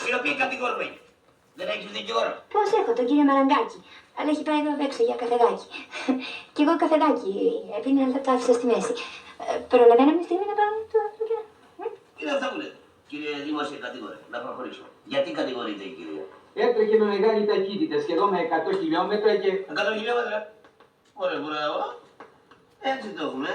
Σιωπή κατηγορούμενη. Δεν έχεις δικηγόρο. Πώς έχω τον κύριο Μαραγκάκη, αλλά έχει πάει εδώ απ' έξω για καφεδάκι. Κι εγώ καφεδάκι έπινε, αλλά το άφησα στη μέση. Προλαβαίνω μια στιγμή να πάω το κύριο. Τι είναι αυτά που λέτε. Κύριε Δημόσια κατηγορέ, να προχωρήσω. Γιατί κατηγορείτε η κυρία? Έτρεχε με μεγάλη ταχύτητα, σχεδόν με 100 χιλιόμετρα και... 100 χιλιόμετρα. Ωραία, μπράβο. Έτσι το έχουμε.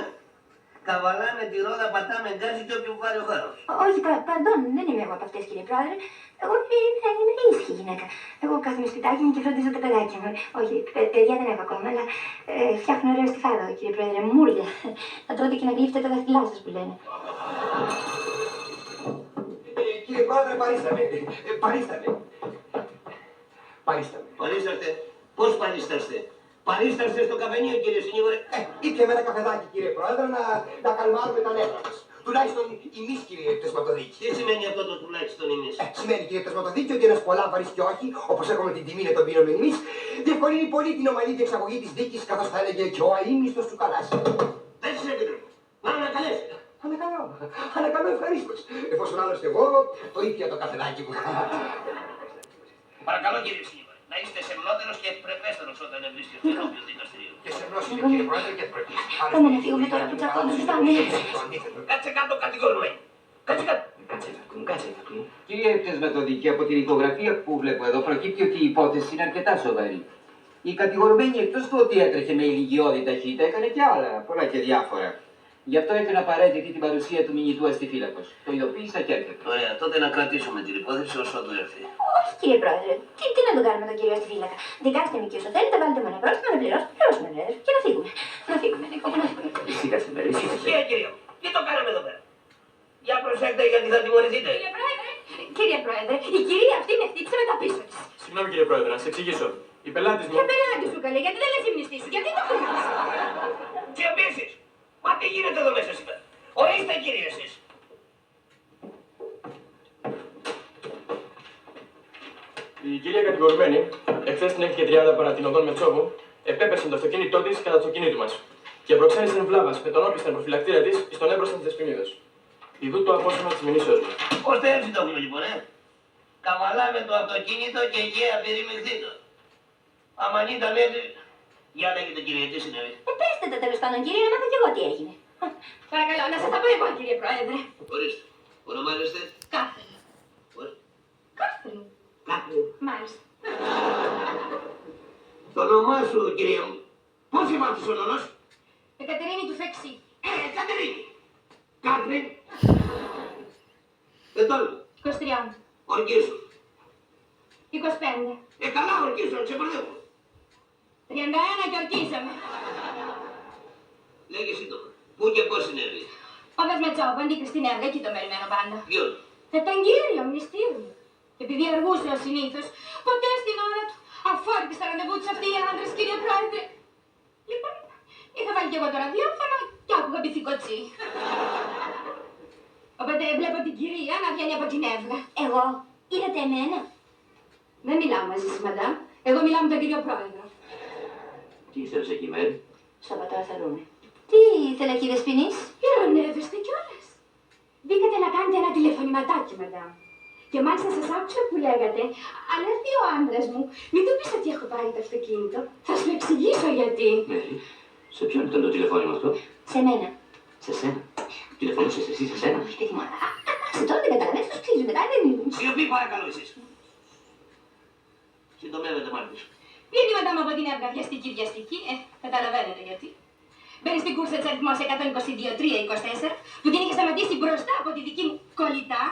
Καβαλάμε τη ρόδα, πατάμε γκάζι και όποιον πάρει ο χάρος. Όχι, παρντών, δεν είμαι εγώ από αυτές, κύριε Πρόεδρε. Εγώ είμαι ήσυχη γυναίκα. Εγώ κάθομαι σπιτάκι μου και φροντίζω τα παιδάκια μου. Όχι, παιδιά δεν έχω ακόμα, αλλά φτιάχνω ωραίο στιφάδο, κύριε Πρόεδρε. Μούρια. Θα τρώτε και να γλύφετε τα δάχτυλά σας που λένε. Κύριε Πρόεδρε, παρίσταμε. Παρίσταμε. Παρίσταστε. Πώς παρίσταστε? Παρίσταστε στο καφενείο, κύριε συνήγορε. Ήπιαμε ένα καφεδάκι, κύριε Πρόεδρε, να καλμάρουμε τα νεύρα μας. Τουλάχιστον εμείς, κύριε Πτεσματοδίκη. Τι σημαίνει αυτό το τουλάχιστον εμείς? Σημαίνει, κύριε Πτεσματοδίκη, ότι ένας πολλάμβαρης και όχι, όπως έχουμε την τιμή να τον πίνουμε εμείς, διευκολύνει πολύ την ομαλή διεξαγωγή της δίκης, καθώς θα έλεγε και ο αείμνηστος του Καλάς. Δεν σας επιτρέπω. Να ανακαλέσετε. Ανακαλώ ευχαρίστως. Εφόσον άλλωστε εγώ το ήπια το καφεδάκι μου. Παρακαλώ, κύριε συνήγορε. Να είστε σεμνότερος και ευπρεπέστερος όταν βρίσκεστε ενώπιον δικαστηρίου. Και σεμνός είναι, κύριε Πρόεδρε, και ευπρεπής. Πάμε να φύγουμε τώρα που τσακώνουμε. Κάτσε κάτω, κατηγορούμενοι. Κάτσε κάτω. Κάτσε. Κύριε Πτεσματοδίκη, από την εικογραφία που βλέπω εδώ προκύπτει ότι η υπόθεση είναι αρκετά σοβαρή. Η κατηγορουμένη, εκτός του ότι έτρεχε με ηλικιώδη ταχύτητα, έκανε και άλλα, πολλά και διάφορα. Γι' αυτό έκανε απαραίτητη την παρουσία του μηνυτού αστιφύλακος. Το ειδοποίησα και έρχεται. Ωραία, τότε να κρατήσουμε την υπόθεση όσο του έρθει. Όχι, κύριε Πρόεδρε. Τι να τον κάνουμε τον κύριο αστιφύλακα. Δικάστε με και όσο θέλετε, βάλτε με ένα πρόστιμο να πληρώσουμε, και να φύγουμε. Να φύγουμε, Νίκο, να φύγουμε. Ησύχασε, Κύριε μου, τι το κάναμε εδώ πέρα? Για προσέξτε γιατί θα τιμωρηθείτε. Κύριε Πρόεδρε, η κυρία αυτή με χτύπησε με τα πίσω της. Συγγνώμη κύριε Πρόεδρε, να σε εξηγήσω. Η πελάτη μου. Για πελάτη σου καλέ, γιατί δεν λες υμνηστή σου, γιατί το κάνεις. Σιωπή εσείς. Μα τι γίνεται εδώ μέσα σήμερα? Ορίστε κύριε εσείς. Η κυρία κατηγορουμένη, εχθές την 6:30 παρά την οδόν Μετσόβου, επέπεσε το αυτοκίνητό της κατά το αυτοκίνητο μας και προξένησε βλάβας με τον όπισθεν προφυλακτήρα της στον έμπροσθεν της Δεσποινίδος. Ιδού το απόσπασμα της μηνύσεως μου. Ώστε έτσι το έχουμε λοιπόν, Καβαλάμε το αυτοκίνητο και εκεί απειρημιχθείτε. Αμάν ήταν έτσι. Για λέγεται κύριε, τι συνέβη? Πέστε τα τέλος πάντων κύριε, να μάθω κι εγώ τι έγινε. Παρακαλώ, να σας τα πω εγώ κύριε Πρόεδρε. Ορίστε. Ονομάζεστε? Κάθριν. Πώς? Κάθριν. Κάθριν. Μάλιστα. Το όνομά σου κύριε μου. Πώς είπατε ο όνομας? Εκατερίνη του Φεξή. Κατερίνη. Κάθριν. Δεν το λέω. 23. Ορκίσου. 25. Καλά ορκίσου, να ξεπροδεύω. 31 και ορκίσαμε. Λέγε σύντομα. Πού και πώς συνέβη? Όντας με τσόπο, αντίκρι στην έργα, εκεί το περιμένω πάντα. Ποιον? Τον κύριο, μνηστήριο. Επειδή αργούσε ως συνήθως, ποτέ στην ώρα του, αφόρητη στα ραντεβού τους αυτοί οι άντρες, κύριε Πρόεδρε. Λοιπόν, είχα βάλει κι εγώ το ραδιόφωνο και άκουγα μπιθικοτσί. Οπότε βλέπω την κυρία να βγαίνει από την έβγα. Εγώ, είδατε εμένα? Δεν μιλάω μαζί σας, μαντάμ. Εγώ μιλάω με τον κύριο Πρόεδρο. Τι ήθελες εκεί, Μέρη? Σαββατόρα θα δούμε. Τι ήθελα, κύριε Σπινής? Ειρωνεύεστε κιόλας. Μπήκατε να κάνετε ένα τηλεφωνηματάκι, μαντάμ. Και μάλιστα σας άκουσα που λέγατε, αν έρθει ο άντρας μου, μην του πεις ότι έχω πάρει το αυτοκίνητο. Θα σου εξηγήσω γιατί. Μέρη, σε ποιον ήταν το τηλεφώνημα αυτό? Σε μένα. Σε σένα. Τηλεφωνούσες εσύ σε σένα? Όχι, παιδί μου, άσε τώρα δεν καταλαβαίνεις, τους ξύζουν μετά, δεν είναι. Σιωπή παρακαλώ εσείς. Συντομεύεται μάλιστα. Βγαίνει η μαντάμ από την έβγα βιαστική, καταλαβαίνετε γιατί. Μπαίνει στην κούρσα της αριθμός 122-324, που την είχε σταματήσει μπροστά από τη δική μου κολλητά.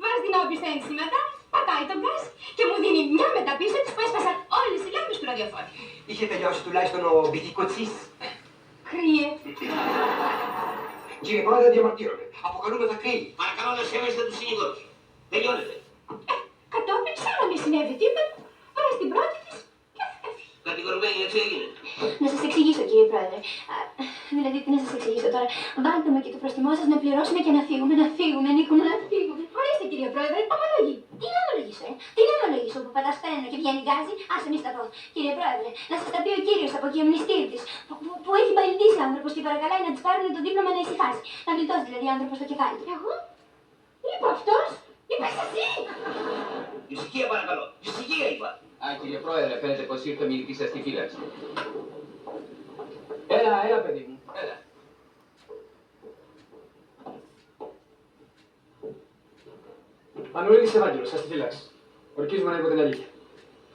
Βάζει την όπιστα ενσήματα, πατάει τον γκάζ και μου δίνει μια μεταπίσω της που έσπασαν όλες οι λάμπες του ραδιοφόρου. Είχε τελειώσει τουλάχιστον ο μπιθικοτσής. Κρύε. Κύριε Πρόεδρε, διαμαρτύρομαι. Αποκαλούμε τα κρύη. Παρακαλώ να σέβεστε τους συνηγόρους. Τελειώνεται. Κατόπιν ξέρω μη συνέβη τίποτα. Βάζει την πρώτη της και φεύγει. Κατηγορουμένη έτσι έγινε. Να σας εξηγήσω, κύριε Πρόεδρε. Δηλαδή, τι να σας εξηγήσω τώρα. Βάλτε μου και το προστιμό σας να πληρώσουμε και να φύγουμε, Νίκο μου, να φύγουμε. Ορίστε, κύριε Πρόεδρε, ομολογεί. Τι να ομολογήσω, Τι να ομολογήσω που πατάς στο ένα και βγαίνει γκάζι, άσε μη στα πω. Κύριε Πρόεδρε, να σας τα πει ο κύριος από εκεί, ο μνηστήρι της, που έχει παλιδίσει άνθρωπος και παρακαλάει να της πάρουν το δίπλωμα να ησυχάσει. Να γλιτώσει δηλαδή άνθρωπος στο κεφάλι του. Εγώ? Είπε αυτός? Είπες εσύ? Ησυχία παρακαλώ. Ησυχία είπα. Α, κύριε Πρόεδρε, φαίνεται πως ήρθε ο μιλητής σας στη φύλαξη. Έλα, παιδί μου, έλα. Μανουέλης Ευάγγελος, σας τη φύλαξη. Ορκίζουμε να είπω την αλήθεια.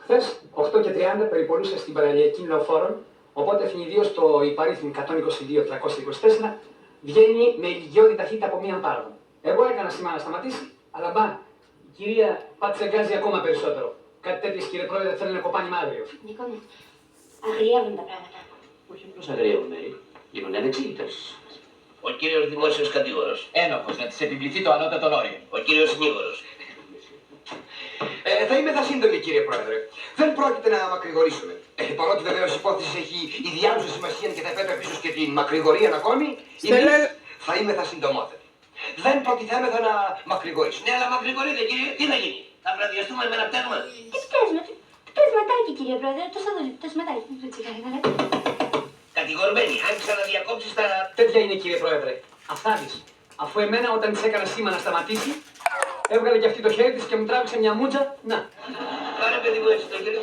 Χθες, 8:30, περιπολούσε στην παραλιακή λεωφόρων, οπότε ευνηδίως το υπαρίθμη 122-324 βγαίνει με ηλικιώδη ταχύτητα από μία πάροδο. Εγώ έκανα σήμα να σταματήσει, αλλά μπα, η κυρία πάτησε γκάζι ακόμα περισσότερο. Κάτι τέτοιες, κύριε Πρόεδρε, θέλει να κοπάνει μαύριο. Νίκο μου, αγριεύουν τα πράγματα. Όχι απλώς αγριεύουν, γίνονται ανεξήγητες. Ο κύριος δημόσιος κατηγόρος. Ένοχος, να της επιβληθεί το ανώτατο όριο. Ο κύριος συνήγορος. Θα είμαι σύντομη, κύριε Πρόεδρε. Δεν πρόκειται να μακρηγορήσουμε. Παρότι βεβαίω η υπόθεση έχει ιδιάζουσα σημασία και θα επέτρεπε ίσω και την μακρηγορία ακόμη, εμείς θα είμαι συντομότεροι. Δεν προτιθέμεθα να μακρηγορήσουμε. Ναι, αλλά μακρηγορείτε κύριε, τι θα γίνει. Θα βραδιαστούμε με ένα πτέρμα. Τι πτέσμα, πτέσματάκι κύριε Πρόεδρε, τόσο δούλει, πτέσματάκι. Δεν τσιγάρι να λέτε. Κατηγορμένη, αν ξαναδιακόψεις τα... Τέτοια είναι, κύριε Πρόεδρε. Αφθάδης. Αφού εμένα όταν της έκανα σήμα να σταματήσει, έβγαλε και αυτή το χέρι της και μου τράβηξε μια μούτζα. Να. Πάρε παιδί μου έτσι το χέρι.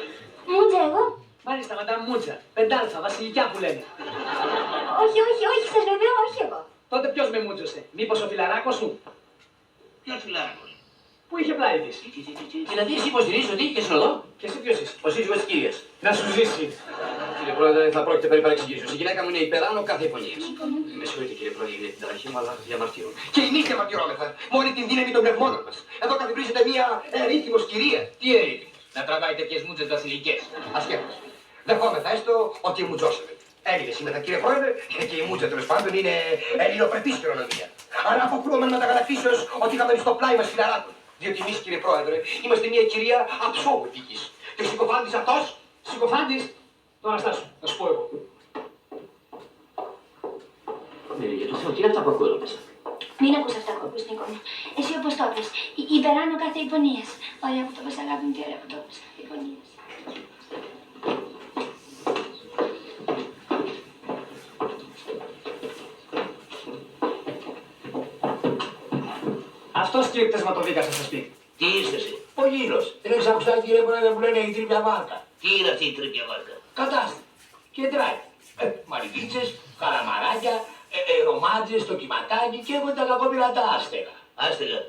Μούτζα εγώ. Μάλιστα, μαντάμ μούτζα. Πεντάλφα, βασιλικιά που λένε. Όχι, σας βεβαιώ, όχι εγώ. Τότε ποιος με μούτζωσε, μήπως ο φιλαράκος σου, Ποιος φιλάρακος. που είχε πλάι της. Δηλαδή, εσύ υποστηρίζεις ότι είχες εδώ, Και εσύ ποιος είσαι. ο σύζυγος της κυρίας. Να σου ζήσει. Κύριε Πρόεδρε, θα πρόκειται περί παρεξηγήσεως. Η γυναίκα μου είναι υπεράνω κάθε υπονοιής. Με συγχωρείτε, κύριε Πρόεδρε, για την ταραχή μου, αλλά θα διαμαρτύρω. Και εμείς διαμαρτυρόμεθα. Μόλι την δύναμη των πνευμόνων μας. Εδώ καθιβρίζεται μια ρύθμος κυρία. Τι έρητη, να τραβάει τέτοιες μούτζες βασιλικές. Ασχέτως. Δεχόμεθα έστω ότι μουτζώσαμε. Έλληνες είμαι, κύριε Πρόεδρε, και η μούτζα τέλος πάντων είναι ελληνοπρεπής κληρονομία. Αλλά αποκλούμε με μεταγραφήσεως ότι είχαμε στο πλάι μας φιλαράκων. Διότι εμείς, κύριε Πρόεδρε, είμαστε μια κυρία αψόγου ηθικής. Και ο συκοφάντης αυτός. Συκοφάντης. Τώρα στάσου, θα σου πω εγώ. Για το Θεό, τι είναι αυτά που ακούω εδώ μέσα. Μην ακούς αυτά που ακούς, Νίκο μου. Εσύ όπως το είπες, υπεράνω κάθε υπονίας. Ωραία που το πες, αγάπη μου, τι ωραία που το πες. Υπονίας. Αυτός κύριε πτεσματοδίκας θα σας πει. Τι είσαι εσύ. Ο Γύρος. Δεν έχεις ακουστά κύριε Πρόεδρε που λένε η τρίπια βάρκα. Τι είναι αυτή η τρίπια βάρκα. Κατάσταση. Και τράει. Μαριβίτσες, καραμαράκια, ρομάτζες, το κυματάκι και έχουν τα κακόπειρα τα άστεγα. Άστεγα.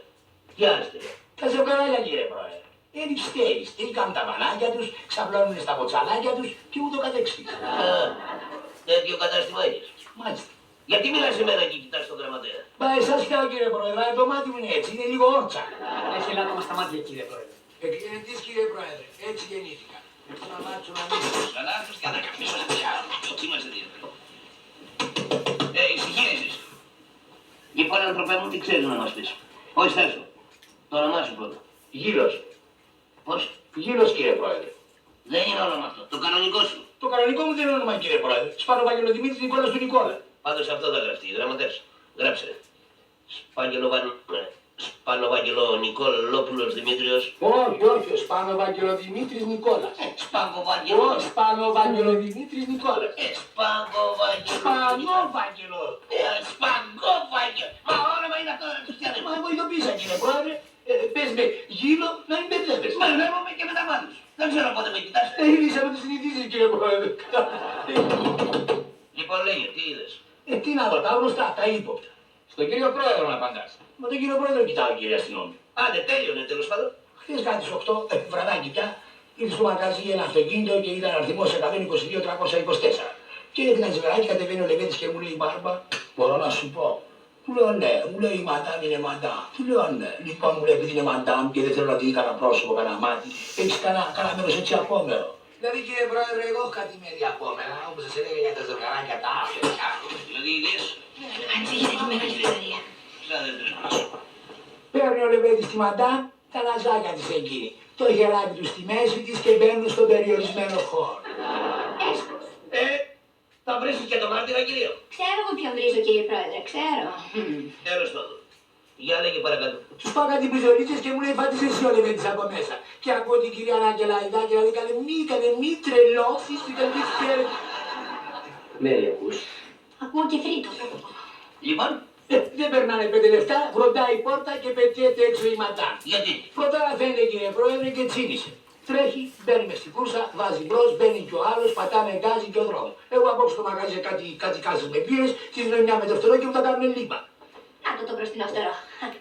Τι άστεγα. Τα ζευγαράκια κύριε Πρόεδρε. Είναι στέριστοι, κάνουν τα βανάκια τους, ξαπλώνουν στα ποτσαλάκια τους και ούτω καθεξής. Τέτοιο κατάστημα έχεις. Μάλιστα. Γιατί μιλάς σε μένα και κοιτάς τον γραμματέα. Μα εσάς φτιάω κύριε Πρόεδρε, το μάτι μου είναι έτσι, είναι λίγο όρτσα. Έχει ελάττωμα στα μάτια κύριε Πρόεδρε. Εκκληνετής κύριε Πρόεδρε, έτσι γεννήθηκα. Έτσι να μάτσω να μίσος. Καλά, τους και να καπνίσω να πιάω. Εκεί είμαστε δύο. Ησυχία εσείς. Λοιπόν, άνθρωπέ μου, τι ξέρεις να μας πεις. Όχι, στάσου. Το όνομά σου πρώτα. Γύρος. Πώς. Γύρος κύριε Πρόεδρε. Δεν είναι όνομα αυτό. Το κανονικό σου. Το κανονικό μου δεν είναι όνομα κύριε Πρόεδρε. Σπάνο Βαγγελοδημήτρης Νικόλας του Νικόλα. Πάντως αυτό θα γραφτεί. Γραμματές. Γράψε. Σπάνο Νικολόπουλος Δημήτριος. Όχι, ο Σπάνο Βαγγελοδημήτρης Νικόλας. Σπάνο Βαγγελό. Ο Σπάνο Βαγγελοδημήτρης Νικόλας. Σπάνο Βαγγελό. Σπάνο Βαγγελό. Σπάνο Βαγγελό. Μα όνομα είναι αυτό, Χριστιανέ. Μα εγώ ειδοποίησα κύριε Πρόεδρε. Πες με γύρω να μην μπερδεύεσαι. Μπερδεύομαι και με τα μάτια σου. Δεν ξέρω πότε με κοιτάς. Ήρθα με τις συνηθίσεις κύριε Πρόεδρε. Λοιπόν, λέγε, τι είδες. Τι να ρωτάω μπροστά, τα ύποπτα. Στον κύριο Πρόεδρο να απαντάς. Μα τον κύριο Πρόεδρο κοιτάω κύριε αστυνόμη. Άντε, τέλειωνε τέλος πάντων. Χθες κάτι στις 8, βραδάκι πια, ήρθε στο μαγαζί ένα αυτοκίνητο και ήταν αριθμός 122-324. Και ένα ζευγαράκι κατεβαίνει ο Λεβέντης και μου λέει Μπάρμπα, μπορώ να σου πω. Του λέω ναι, μου λέει η μαντάμ είναι μαντάμ. Του λέω ναι. Λοιπόν μου λέει επειδή είναι μαντάμ και δεν θέλω να τη δει κανένα πρόσωπο, κανένα μάτι, έχεις κανένα μέρος έτσι απόμερο. Δηλαδή κύριε Πρόεδρε, εγώ έχω κάτι μέρη απόμερα, όπως σας έλεγα για τα ζευγαράκια τα άφελια. Δηλαδή, είδες. Αν φύγετε τη μεγάλη ιστορία. Σαν δεν τρέχεις. Παίρνει ο Λεβέντης τη μαντάμ, τα ναζάκια της εκείνη. Το χεράκι του στη μέση της και μπαίνουν στον περιορισμένο χώρο. Έσχος. Θα βρίσκεις και το μάρτυρα, κυρία. Ξέρω εγώ ποιον βρίζω κύριε Πρόεδρε, ξέρω. Τέλος πάντων. Για λέγε παρακάτω. Τους πάω κάτι μπιζολίτσες και μου λέει φάτησε εσύ ο Λεβέντης από μέσα. Και ακούω την κυρία Αναγγελαϊδάκη να λέει κάνε μη τρελώσεις την καλή Μέρη, ακούς. Ακούω και φρύτο. Λοιπόν, Δεν περνάνε 5 λεπτά, βροντάει η πόρτα και πετιέται έξω η μαντάμ. Γιατί? Πρώτα φαίνεται κύριε Πρόεδρε και τσίνησε. Τρέχει, μπαίνει μες στην κούρσα, βάζει μπρος, μπαίνει κι ο άλλος, πατάμε γκάζι και ο δρόμος. Εγώ απόψε στο μαγαζί κάτι κάσες με πύρες, στείλουν μια με το φτερό και μου τα κάνουν λίπα. Να το μπροστινό φτερό.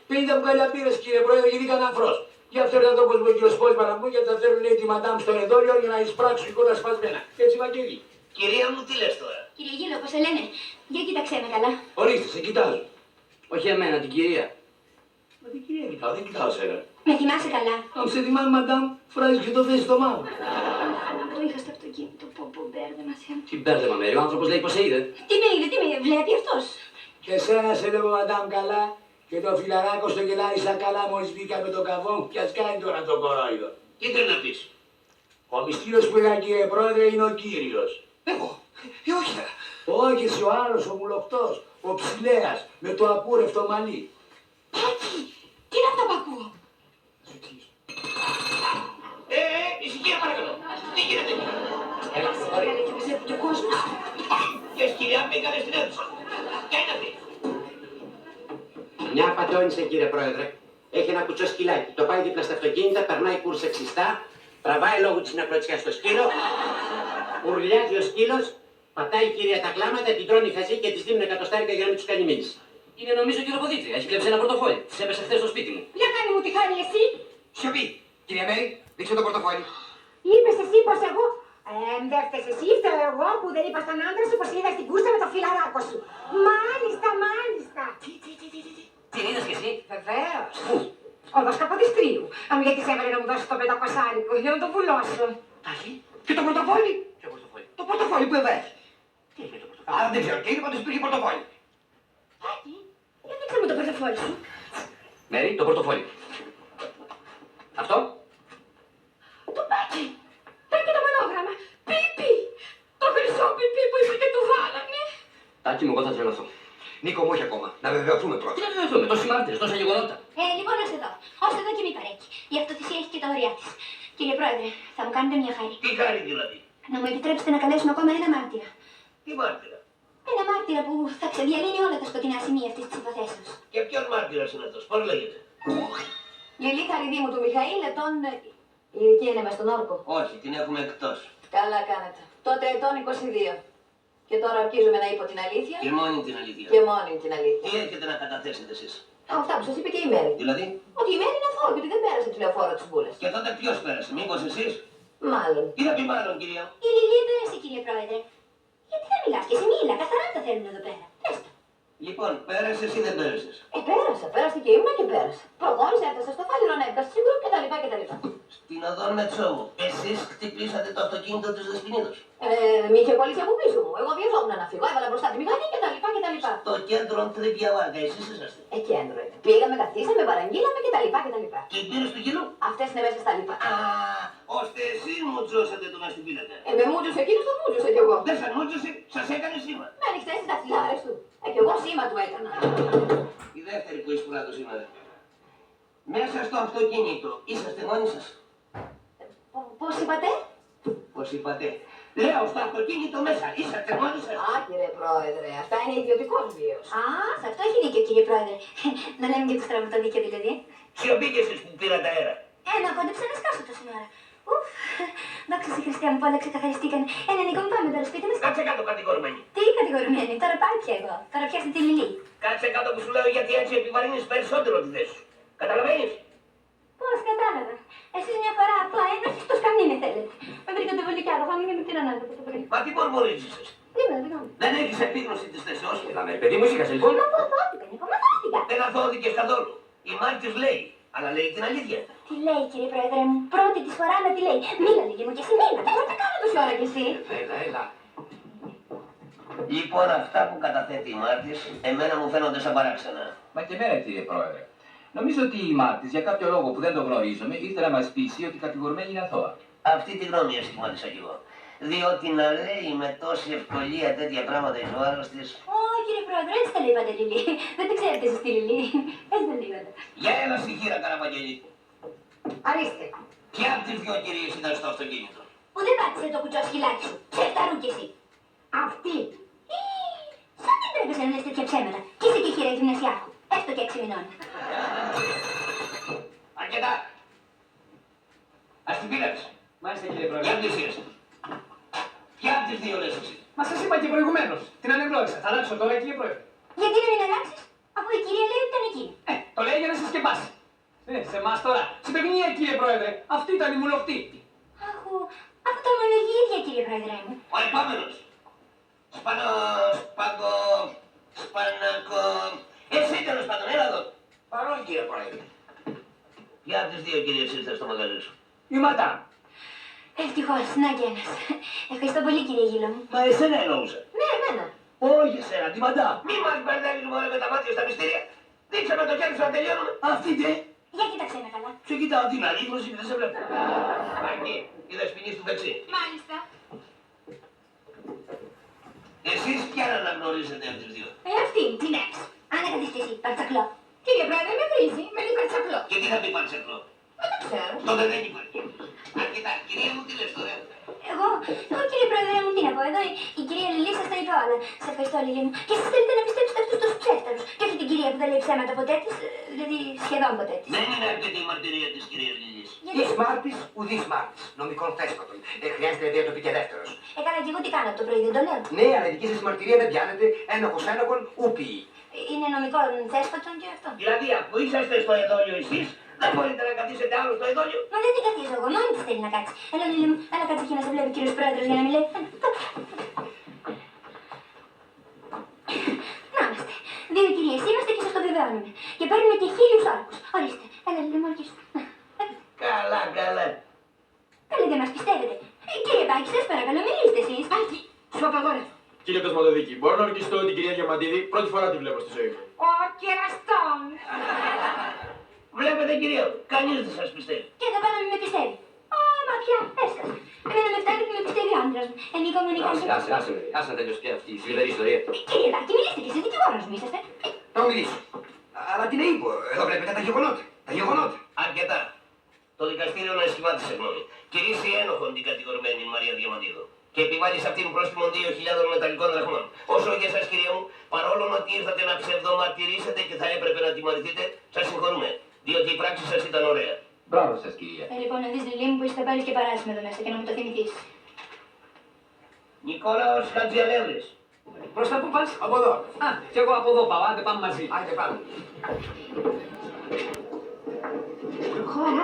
50 μπουκάλια πύρες κύριε Πρόεδρε, γιατί κανένα αφρός. Γι' αυτό έρθα όπως μου ο κύριος Πόλης Παραμπού γιατί θα φέρουν λέει τη μαντάμ στο εδόλιο για να εισπράξουν εικόνα σπασμένα. Έτσι Βαγγέλη. Κυρία μου, τι λες τώρα? Κύριε Γύλο, πώς σε λένε. Για κοίταξέ με καλά. Ορίστε, σε κοιτάζω. Όχι εμένα, την κυρία. Μα την κυρία κοιτάω, δεν κοιτάω σένα. Με θυμάσαι καλά. Αν σε θυμάμαι μαντάμ, φράζεις και το θες στο μάμα. Το είχα στο αυτοκίνητο. Πω μπέρδεμα σε. Τι μπέρδεμα, Μέρη, ο άνθρωπος λέει πως σε είδε. Τι με είδε, βλέπει αυτός. Και σένα σε λέω μαντάμ καλά και το φιλαράκο στο κελάρι σαν καλά μόλις μπήκα με τον καβόν και ας κάνει τώρα τον κορόιδο. Τι θέλει να πεις? Ο μυστήριος που είχα κύριε Πρόεδρε είναι ο κύριος. Εγώ. Όχι τώρα. Όχι εσύ ο άλλος, ο μουλοκτός, ο ψηλέας με το απούρευτο μαλλί. Τι είναι αυτό που ακούω. Ησυχία παρακαλώ. Τι γίνεται? Έλα και μαζεύει και ο κόσμος. Ποιες κυρία μπήκανε στην αίθουσα? Ποια είναι αυτή? Μια πατώνησε κύριε Πρόεδρε. Έχει ένα κουτσό σκυλάκι. Το πάει δίπλα στα αυτοκίνητα, περνάει κούρσα ξιστά, τραβάει λόγω της νεκροτσιάς στο σκύλο, ουρλιάζει ο σκύλος, πατάει η κυρία τα κλάματα, την τρώνε οι χαζοί και της δίνουν εκατοστάρικα για να μην τους κάνει μήνυση. Είναι νομίζω χειροποδίτρια. Έχει κλέψει ένα πορτοφόλι. Της έπεσε χθες στο σπίτι μου. Για κάνε μου τη χάρη εσύ. Σιωπή. Κυρία Μέρη, δείξτε το πορτοφόλι. Είπες εσύ πως εγώ. Δεν φταίς εσύ, φταίω εγώ που δεν είπα στον άντρα σου πως είδα στην κούρσα με το φιλαράκο σου. Μάλιστα. Την είδες κι εσύ? Βεβαίως. Οδός Καποδιστρίου. Αν γιατί σε έβαλε να μου δώσει το 500 για να το βουλώσω. Τάχει. Και το πορτοφόλι. Ποιο πορτοφόλι? Το πορτοφόλι που εδώ έχει. Τι έχει το πορτοφόλι? Άρα δεν ξέρω και είναι πάντως υπήρχε πορτοφόλι. Για δείξε μου το πορτοφόλι σου. Μέρη, το πορτοφόλι. Αυτό? Το πάκι. Πάκι το μονόγραμμα. Πίπι. Το χρυσό πίπι που είπε και του βάλανε. Τάκη μου, εγώ θα τρελαθώ. Νίκο μου, όχι ακόμα. Να βεβαιωθούμε Τι πρώτα. να βεβαιωθούμε, τόσοι μάρτυρες, τόσα γεγονότα. Λοιπόν, ως εδώ και μη παρέκει. Η αυτοθυσία έχει και τα ωριά της. Κύριε Πρόεδρε, θα μου κάνετε μια χάρη. Τι χάρη δηλαδή? Να μου επιτρέψετε να καλέσουμε ακόμα ένα μάρτυρα. Τι μάρτυρα? Ένα μάρτυρα που θα ξεδιαλύνει όλα τα σκοτεινά σημεία αυτής της υποθέσεως. Και ποιον μάρτυρας είναι αυτός? Πώς λέγεται? Λιλή Χαριδίμου του Μιχαήλ, ετών. Η ηλικία είναι μες στον όρκο. Όχι, την έχουμε εκτός. Καλά κάνετε. Τότε ετών 22. Και τώρα αρχίζουμε να είπω την αλήθεια. Και μόνη την αλήθεια. Και μόνη την αλήθεια. Τι έχετε να καταθέσετε εσείς? Αυτά που σας είπε και η Μέρη. Δηλαδή? Ότι η Μέρη είναι αθώα και ότι δεν πέρασε τη λεωφόρο της Μπούλας. Και τότε ποιος πέρασε? Μήπως εσείς? Μάλλον. Τι θα πει μάλλον, κυρία? Η Λιλή πέρασε, κύριε Πρόεδρε. Γιατί δεν μιλάς και εσύ μίλα, καθαρά τα θέλουν εδώ πέρα. Πες το. Λοιπόν, πέρασες ή δεν πέρασες? Πέρασε και ήμουν και πέρασε. Προχώρησε, έφτασε στο φάλιρο, έπιασε σίγουρο κτλ. Στην οδόν Μετσόβου, εσείς χτυπήσατε το αυτοκίνητο της Δεσποινίδος. Μη είχε κολλήσει από πίσω μου. Εγώ βιαζόμουν να φύγω, έβαλα μπροστά τη μηχανή κτλ. Το κέντρο τρίπια βάρκα, εσείς είσαστε. Κέντρο είναι. Πήγαμε, καθίσαμε, παραγγείλαμε κτλ. Και οι πύρες του κοινού? Αυτές είναι μέσα στα λοιπά. Α, ώστε εσείς μου τζώσατε το μες στην πίλακα. Με μούτζωσε εκείνος, το μούτζωσε κι εγώ. Δεν σας μούτζωσε, σας έκανε σήμα. Με ανοιχτές τις δαχτυλάρες του. Κι εγώ σήμα του έκανα. Η δεύτερη που εισπουρά το σήμερα. Μέσα στο αυτοκίνητο, είσαστε μόνοι σας? Πώς είπατε? Πώς είπατε? Λέω στο αυτοκίνητο μέσα, είσαστε μόνοι σας? Α, κύριε Πρόεδρε, αυτά είναι ιδιωτικός βίος. Α, σε αυτό έχει δίκιο, κύριε Πρόεδρε. Να λέμε και το στραβωτοδίκιο δηλαδή. Σιωπή κι εσείς που πήρατε αέρα. Να κόντεψα να σκάσω τόση ώρα. Ουφ, δόξα στη Χριστέ μου που όλα ξεκαθαριστήκαν. Νίκο μου, πάμε τώρα σπίτι μας. Κάτσε κάτω κατηγορουμένη. Τι κατηγορημένη, τώρα πάει πια εγώ. Τώρα πιάστε τη Λιλή. Κάτσε κάτω που σου λέω γιατί έτσι επιβαρύνεις περισσότερο τη θέση σου. Καταλαβαίνεις? Πώς κατάλαβα. Εσείς μια φορά απλά ένοχοι στο σκαμνί με θέλετε. Με βρήκατε πολύ κι άλλο, πάμε και με την ανάγκη από το πρωί. Μα τι μορμορίζεις εσύ? Δεν έχεις επίγνωση της θέσεως. Έλα, Μέρη, παιδί μου, ήσυχασε λοιπόν. Μα αθώθηκα, Νίκο, μα αθώθηκα. Δεν αθώθηκες καθόλου. Η Μάρτης λέει, αλλά λέει την αλήθεια. Τι λέει, κύριε Πρόεδρε μου, πρώτη της φορά να τη λέει. Μίλα λίγη μου και εσύ μίλα. Τώρα τι κάνω τόση ώρα κι εσύ. Έλα. Λοιπόν, αυτά που καταθέτει η Μάρτης, εμένα μου φαίνονται σαν παράξενα. Μα και εμένα, κύριε Πρόεδρε. Νομίζω ότι η Μάρτης, για κάποιο λόγο που δεν το γνωρίζουμε, ήρθε να μας πείσει ότι η κατηγορημένη είναι αθώα. Αυτή τη γνώμη εσχημάτισα κι εγώ. Διότι να λέει με τόση ευκολία τέτοια πράγματα εις βάρος της. Ω, κύριε Πρόεδρε, έτσι τα είπατε, Λιλή. Δεν την ξέρετε εσείς τη Λιλή. Έτσι δεν είπατε. Για έλα στη χείρα, Καραβαγγέλη. Ορίστε. Ποια από τις δυο κυρίες ήταν στο αυτοκίνητο? Που δεν πάτησε το κουτσό σκυλάκι σου. Ξεφταρού κι εσύ. Αυτή. Σαν δεν τρέπεσαι να λες τέτοια ψέματα. Κι είσαι και κυρία γυμνασιάρχου. Έστω και 6 μηνών. Αρκετά. Ας την πήραξε. Μάλιστα κύριε Για Πρόεδρε. πλησίες. Ποια από τις δύο λες εσύ? Μα σας είπα και προηγουμένως. Την ανεγνώρισα. Θα αλλάξω τώρα κύριε Πρόεδρε. Γιατί να μην αλλάξεις, αφού η κυρία λέει ότι ήταν εκείνη. Το λέει για να σας σκεπάσει. Σε εμάς τώρα. Στην παιχνία κύριε Πρόεδρε. Αυτή ήταν η μουλοχτή. Αχου, αφού το ομολογεί η ίδια κύριε Πρόεδρε μου. Ο επόμενος. Σπανακο... Εσύ τέλος πάντων, έλα εδώ. Παρόν κύριε Πρόεδρε. Ποια από τις δύο κυρίες ήρθε στο μαγαζί σου? Η Ματά. Ευτυχώς, να και ένας. Ευχαριστώ πολύ κύριε Γύλο μου. Μα εσένα εννοούσα. Ναι, εμένα. Όχι εσένα, τη Μαντά. Μη μας μπερδεύεις μωρέ με τα μάτια στα μυστήρια. Δείξε με το χέρι σου να τελειώνουμε. Αυτή τι. Για κοίταξε με καλά. Σε κοιτάω την αλήθωση και δεν σε βλέπω. Εκεί, η δεσποινή του δεξί. Μάλιστα. Εσείς ποια να αναγνωρίσετε από τις δύο? Αυτή, την έξ. Αν έκατες και εσύ, παρτσακλό. Κύριε Πρόεδρε, με βρίζει. Με λέει παρτσακλό. Και τι θα πει παρτσακλό? Δεν το ξέρω. Τότε δεν υπάρχει. Αρκετά, κυρία μου τι λες τώρα? Εγώ κύριε Πρόεδρε μου, τι να πω, εδώ η κυρία Λιλή σας τα είπε όλα. Σε ευχαριστώ Λιλή μου. Και εσείς θέλετε να πιστέψετε αυτούς τους ψεύταρους. Και όχι την κυρία που δεν λέει ψέματα ποτέ της, δηλαδή σχεδόν ποτέ της. Δεν είναι αρκετή η μαρτυρία της κυρίας Λιλής. Εις Μάρτης, ουδής Μάρτης. Νομικών θέσπατων. Χρειάζεται να διατοπεί και δεύτερος. Έκανα και εγώ τι κάνω από το πρωί, δεν το λέω. Ναι, αλλά η δική σας μαρτυρία δεν πιάνεται. Ένοχος ένοχον, ούπι. Είναι νομικό θέσπατον και αυτό. Δηλαδή, αφού είσαστε στο εδόλιο εσείς, δεν μπορείτε να καθίσετε άλλο στο εδόλιο. Μα δεν την καθίζω εγώ, μόνη της θέλει να κάτσει. Έλα Λιλή μου, έλα κάτσε εκεί να σε βλέπει ο κύριος Πρόεδρος για να μην λέει. Να είμαστε. Δύο κυρίες είμαστε και σας το βεβαιώνουμε. Και παίρνουμε και 1000 όρκους. Ορίστε, έλα Λιλή μου, αρχίσου. Καλά, καλά. Καλή δεν μας πιστεύετε. Κύριε Πάκη, σας παρακαλώ, μιλήστε εσείς. Πάκη, σου απαγόρευα. Κύριε Κοσμοδοδίκη, μπορώ να ορκιστώ την κυρία Διαμαντίδη πρώτη φορά τη βλέπω στη ζωή μου. Ο κεραστόν. Βλέπετε κυρία μου, κανείς δεν σας πιστεύει. Και εδώ πάνω μην με πιστεύει. Μα πια, έσκασα. Εμένα με φτάνει που με πιστεύει ο άντρας μου. Ενίκο μου νικάζει. Άσε να τελειώσει και αυτή η σλιβερή ιστορία. Κύριε Πάκη, μιλήστε κι εσείς, δικηγόρος μου είσαστε. Να μιλήσω. Αλλά τι να είπω, εδώ βλέπετε τα γεγονότα. Τα γεγονότα. Αρκετά. Το δικαστήριο να σχημάτισε γνώμη. Κηρύσσει ένοχον την κατηγορημένη Μαρία Διαμαντίδου. Και επιβάλλει σε αυτήν πρόστιμο 2.000 μεταλλικών δραχμών. Όσο για εσάς κυρία μου, παρόλο ότι ήρθατε να ψευδομαρτυρήσετε και θα έπρεπε να τιμωρηθείτε, σας συγχωρούμε. Διότι η πράξη σας ήταν ωραία. Μπράβο σας κυρία. Λοιπόν, να δεις Λιλή μου που είσαι πάλι και παράσιμο εδώ μέσα και να μου το θυμηθείς. Νικόλαος Χατζιανέλης. Προς τα πού πας? Από εδώ. Α, κι εγώ από εδώ πάω. Άντε πάμε μαζί. Άντε πάμε. Προχώρα.